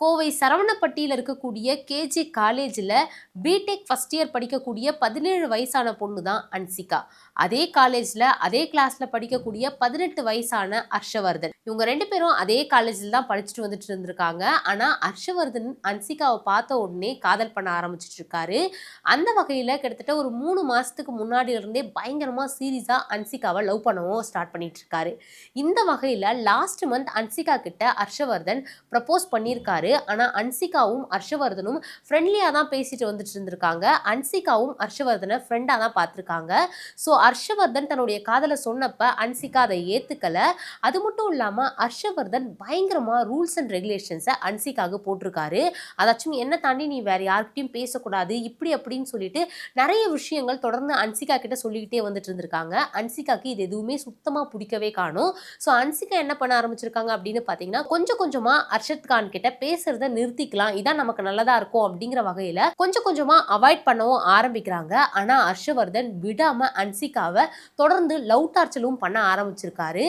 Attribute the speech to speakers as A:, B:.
A: கோவை சரவணப்பட்டியில இருக்கக்கூடிய கேஜி காலேஜ்ல BTech first year படிக்கக்கூடிய 17 வயசான பொண்ணு தான் அன்சிகா. அதே காலேஜ்ல அதே கிளாஸ்ல படிக்கக்கூடிய 18 வயசான ஹர்ஷவர்தன். இவங்க 2 பேரும் அதே காலேஜ்ல தான் படிச்சுட்டு வந்துட்டு இருந்திருக்காங்க. ஆனா ஹர்ஷவர்தன் அன்சிகாவை பார்த்த உடனே காதல் பண்ண ஆரம்பிச்சிட்டு இருக்காரு. அந்த வகையில கிட்டத்தட்ட ஒரு 3 மாசத்துக்கு முன்னாடி இருந்தே பயங்கரமா சீரியஸா அன்சிகாவை லவ் பண்ணவும் ஸ்டார்ட் பண்ணிட்டு இருக்காரு. இந்த வகையில லாஸ்ட் மந்த் அன்சிகா கிட்ட ஹர்ஷவர்தன் ப்ரப்போஸ் பண்ணியிருக்காரு. ஆனா அன்சிகாவும் ஹர்ஷவர்தனும் ஃப்ரெண்ட்லியா தான் பேசிட்டு வந்துட்டு இருந்திருக்காங்க. அன்சிகாவும் ஹர்ஷவர்தனை ஃப்ரெண்டா தான் பார்த்திருக்காங்க. ஸோ ஹர்ஷவர்தன் தன்னுடைய காதலை சொன்னப்ப அன்சிகா அதை ஏத்துக்கல. அது மட்டும் இல்லாம ஹர்ஷவர்தன் பயங்கரமா ரூல்ஸ் அண்ட் ரெகுலேஷன்ஸை அன்சிகாவுக்கு போட்டிருக்காரு. அதாச்சும் என்ன தாண்டி நீ வேற யார்கிட்டயும் பேசக்கூடாது இப்படி அப்படின்னு சொல்லிட்டு நிறைய விஷயங்கள் தொடர்ந்து அன்சிகா கிட்ட சொல்லிக்கிட்டே வந்துட்டு இருந்திருக்காங்க. அன்சிகாக்கு இது எதுவுமே சுத்தமா பிடிக்கவே காணும். ஸோ அன்சிகா என்ன பண்ண ஆரம்பிச்சிருக்காங்க அப்படின்னு பார்த்தீங்கன்னா கொஞ்சம் கொஞ்சமா அர்ஷத் கான் கிட்ட பேசுறத நிறுத்திக்கலாம், இதான் நமக்கு நல்லதா இருக்கும் அப்படிங்கிற வகையில கொஞ்சம் கொஞ்சமா அவாய்ட் பண்ணவும் ஆரம்பிக்கிறாங்க. ஆனா ஹர்ஷவர்தன் விடாம அன்சிகாவை தொடர்ந்து லவ் டார்ச்சலும் பண்ண ஆரம்பிச்சிருக்காரு.